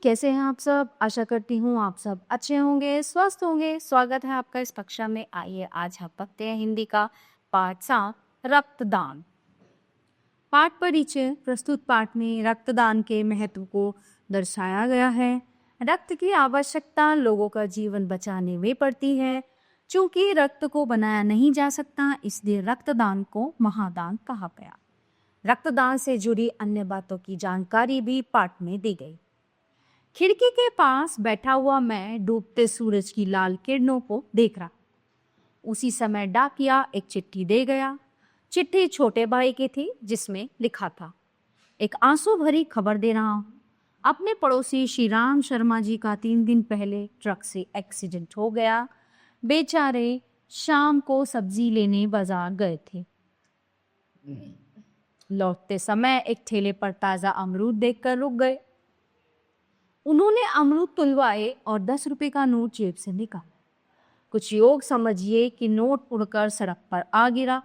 कैसे हैं आप सब? आशा करती हूँ आप सब अच्छे होंगे, स्वस्थ होंगे। स्वागत है आपका इस कक्षा में। आइए आज हम पढ़ते हैं हिंदी का पाठ 7 रक्तदान। पाठ परिचय। प्रस्तुत पाठ में रक्तदान के महत्व को दर्शाया गया है। रक्त की आवश्यकता लोगों का जीवन बचाने में पड़ती है। चूंकि रक्त को बनाया नहीं जा सकता, इसलिए रक्तदान को महादान कहा गया। रक्तदान से जुड़ी अन्य बातों की जानकारी भी पाठ में दी गई। खिड़की के पास बैठा हुआ मैं डूबते सूरज की लाल किरणों को देख रहा। उसी समय डाकिया एक चिट्ठी दे गया। चिट्ठी छोटे भाई की थी, जिसमें लिखा था, एक आंसू भरी खबर दे रहा हूँ। अपने पड़ोसी श्री राम शर्मा जी का 3 दिन पहले ट्रक से एक्सीडेंट हो गया। बेचारे शाम को सब्जी लेने बाजार गए थे। लौटते समय एक ठेले पर ताजा अमरूद देखकर रुक गए। उन्होंने अमरूद तुलवाए और 10 रुपए का नोट जेब से निकाला। कुछ योग समझिए कि नोट उड़कर सड़क पर आ गिरा।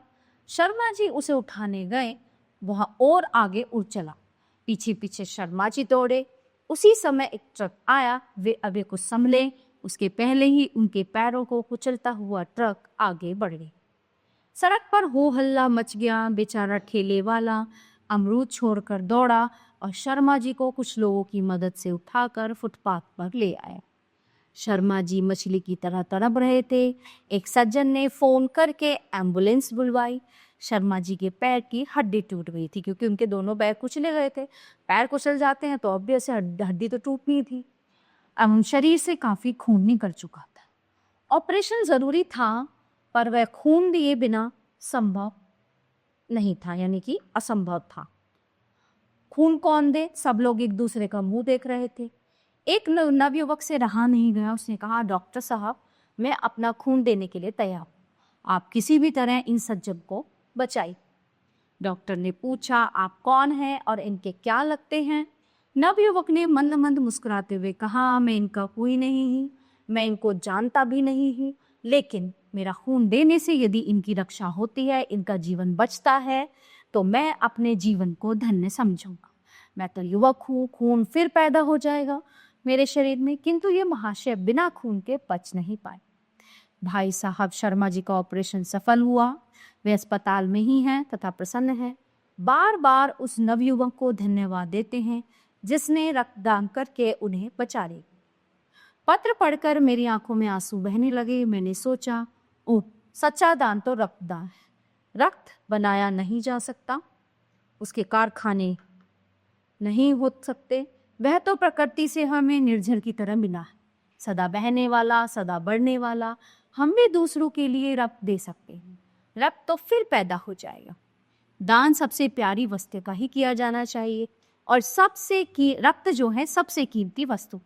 शर्मा जी उसे उठाने गए, वह और आगे उड़ चला। पीछे पीछे शर्मा जी दौड़े। उसी समय एक ट्रक आया। वे अभी कुछ संभले, उसके पहले ही उनके पैरों को कुचलता हुआ ट्रक आगे बढ़ गई। सड़क पर हो हल्ला मच गया। बेचारा ठेले वाला अमरूद छोड़कर दौड़ा और शर्मा जी को कुछ लोगों की मदद से उठाकर फुटपाथ पर ले आया। शर्मा जी मछली की तरह तड़प रहे थे। एक सज्जन ने फोन करके एम्बुलेंस बुलवाई। शर्मा जी के पैर की हड्डी टूट गई थी, क्योंकि उनके दोनों पैर कुचले गए थे। पैर कुचल जाते हैं तो ऑब्वियस से हड्डी तो टूटनी थी। अब शरीर से काफी खून निकल चुका था। ऑपरेशन जरूरी था, पर वह खून दिए बिना संभव नहीं था, यानी कि असंभव था। खून कौन दे? सब लोग एक दूसरे का मुंह देख रहे थे। एक नवयुवक से रहा नहीं गया। उसने कहा, डॉक्टर साहब, मैं अपना खून देने के लिए तैयार हूं। आप किसी भी तरह इन सज्जन को बचाइए। डॉक्टर ने पूछा, आप कौन हैं और इनके क्या लगते हैं? नवयुवक ने मंद मंद मुस्कुराते हुए कहा, मैं इनका कोई नहीं हूँ, मैं इनको जानता भी नहीं हूँ, लेकिन मेरा खून देने से यदि इनकी रक्षा होती है, इनका जीवन बचता है, तो मैं अपने जीवन को धन्य समझूंगा। मैं तो युवक हूँ, खून फिर पैदा हो जाएगा मेरे शरीर में, किंतु ये महाशय बिना खून के बच नहीं पाए। भाई साहब शर्मा जी का ऑपरेशन सफल हुआ। वे अस्पताल में ही हैं तथा प्रसन्न हैं। बार बार उस नवयुवक को धन्यवाद देते हैं जिसने रक्तदान करके उन्हें बचा लिया। पत्र पढ़कर मेरी आंखों में आंसू बहने लगे। मैंने सोचा, ओह, सच्चा दान तो रक्तदान है। रक्त बनाया नहीं जा सकता, उसके कारखाने नहीं हो सकते, वह तो प्रकृति से हमें निर्झर की तरह मिला है, सदा बहने वाला, सदा बढ़ने वाला। हम भी दूसरों के लिए रक्त दे सकते हैं। रक्त तो फिर पैदा हो जाएगा। दान सबसे प्यारी वस्तु का ही किया जाना चाहिए, और रक्त जो है सबसे कीमती वस्तु।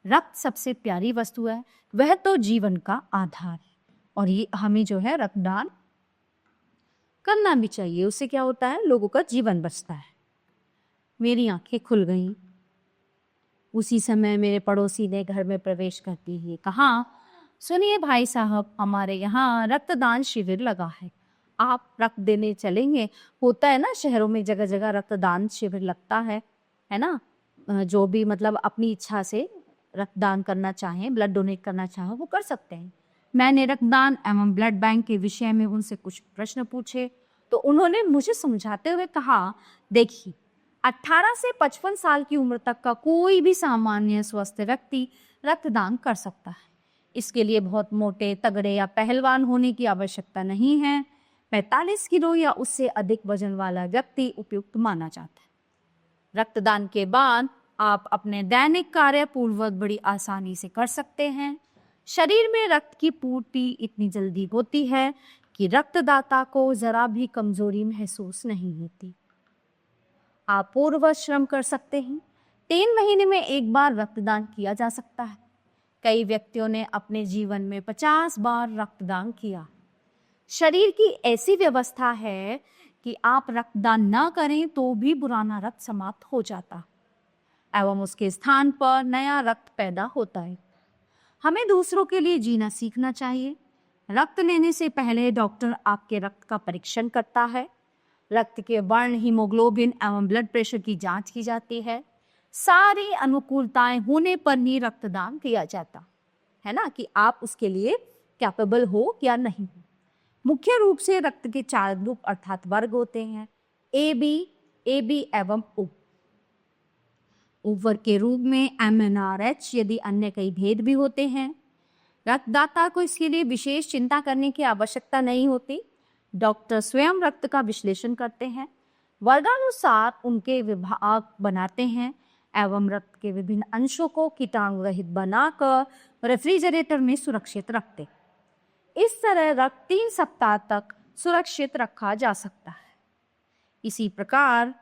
रक्त सबसे प्यारी वस्तु है, वह तो जीवन का आधार है, और ये हमें जो है रक्तदान करना भी चाहिए। उससे क्या होता है? लोगों का जीवन बचता है। मेरी आंखें खुल गईं। उसी समय मेरे पड़ोसी ने घर में प्रवेश करते ही कहा, सुनिए भाई साहब, हमारे यहाँ रक्तदान शिविर लगा है, आप रक्त देने चलेंगे? होता है ना, शहरों में जगह जगह रक्तदान शिविर लगता है ना। जो भी मतलब अपनी इच्छा से रक्तदान करना चाहें, ब्लड डोनेट करना चाहें, वो कर सकते हैं। मैंने रक्तदान एवं ब्लड बैंक के विषय में उनसे कुछ प्रश्न पूछे, तो उन्होंने मुझे समझाते हुए कहा, देखिए, 18 से 55 साल की उम्र तक का कोई भी सामान्य स्वस्थ व्यक्ति रक्तदान कर सकता है। इसके लिए बहुत मोटे, तगड़े या पहलवान होने की आवश्यकता नहीं है। 45 किलो या उससे अधिक वजन वाला व्यक्ति उपयुक्त माना जाता है। रक्तदान के बाद आप अपने दैनिक कार्य पूर्वक बड़ी आसानी से कर सकते हैं। शरीर में रक्त की पूर्ति इतनी जल्दी होती है कि रक्तदाता को जरा भी कमजोरी महसूस नहीं होती। आप पूर्व श्रम कर सकते हैं। 3 महीने में एक बार रक्तदान किया जा सकता है। कई व्यक्तियों ने अपने जीवन में 50 बार रक्तदान किया। शरीर की ऐसी व्यवस्था है कि आप रक्तदान न करें तो भी पुराना रक्त समाप्त हो जाता एवं उसके स्थान पर नया रक्त पैदा होता है। हमें दूसरों के लिए जीना सीखना चाहिए। रक्त लेने से पहले डॉक्टर आपके रक्त का परीक्षण करता है। रक्त के वर्ण, हीमोग्लोबिन एवं ब्लड प्रेशर की जांच की जाती है। सारी अनुकूलताएं होने पर ही रक्तदान किया जाता है ना, कि आप उसके लिए कैपेबल हो या नहीं। मुख्य रूप से रक्त के 4 ग्रुप अर्थात वर्ग होते हैं, ए बी एवं ओ। वर्ग के रूप में MNRH, यदि अन्य कई भेद भी होते हैं। रक्तदाता को इसके लिए विशेष चिंता करने की आवश्यकता नहीं होती। डॉक्टर स्वयं रक्त का विश्लेषण करते हैं, वर्गानुसार उनके विभाग बनाते हैं एवं रक्त के विभिन्न अंशों को कीटाणु रहित बनाकर रेफ्रिजरेटर में सुरक्षित रखते। इस तरह रक्त 3 सप्ताह तक सुरक्षित रखा जा सकता है। इसी प्रकार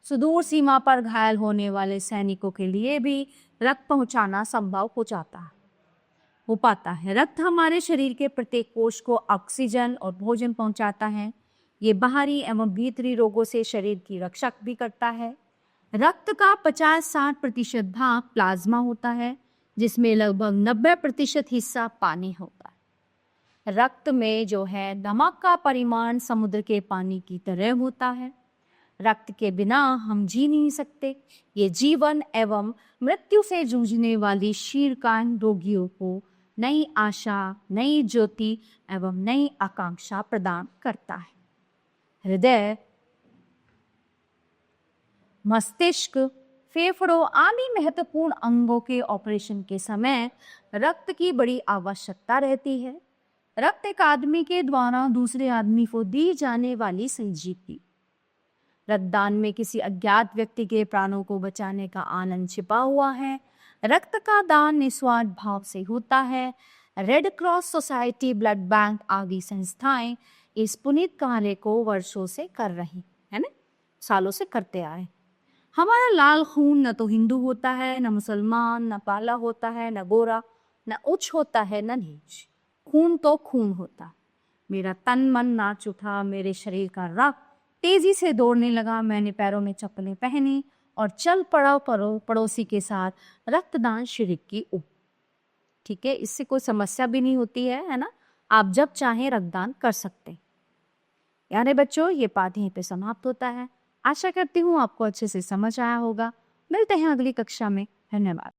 सुदूर सीमा पर घायल होने वाले सैनिकों के लिए भी रक्त पहुंचाना संभव हो पाता है। रक्त हमारे शरीर के प्रत्येक कोष को ऑक्सीजन और भोजन पहुंचाता है। ये बाहरी एवं भीतरी रोगों से शरीर की रक्षा भी करता है। रक्त का 50-60% भाग प्लाज्मा होता है, जिसमें लगभग 90% हिस्सा पानी होता है। रक्त में जो है नमक का परिमाण समुद्र के पानी की तरह होता है। रक्त के बिना हम जी नहीं सकते। ये जीवन एवं मृत्यु से जूझने वाली शीर्णकाय रोगियों को नई आशा, नई ज्योति एवं नई आकांक्षा प्रदान करता है। हृदय, मस्तिष्क, फेफड़ों आदि महत्वपूर्ण अंगों के ऑपरेशन के समय रक्त की बड़ी आवश्यकता रहती है। रक्त एक आदमी के द्वारा दूसरे आदमी को दी जाने वाली संजीवनी। रक्तदान में किसी अज्ञात व्यक्ति के प्राणों को बचाने का आनंद छिपा हुआ है। रक्त का दान निस्वार्थ भाव से होता है। Red cross society, blood bank आदि संस्थाएं इस पुनीत कार्य को वर्षों से कर रही है ना, सालों से करते आए। हमारा लाल खून न तो हिंदू होता है, न मुसलमान, न काला होता है, न गोरा, न उच्च होता है, न नीच। खून तो खून होता। मेरा तन मन नाच उठा, मेरे शरीर का रक्त तेजी से दौड़ने लगा। मैंने पैरों में चप्पलें पहनी और चल पड़ा पड़ोसी के साथ रक्तदान शिविर की ओर। ठीक है, इससे कोई समस्या भी नहीं होती है ना। आप जब चाहें रक्तदान कर सकते हैं। यानी बच्चों, ये पाठ यहीं पे समाप्त होता है। आशा करती हूँ आपको अच्छे से समझ आया होगा। मिलते हैं अगली कक्षा में। धन्यवाद।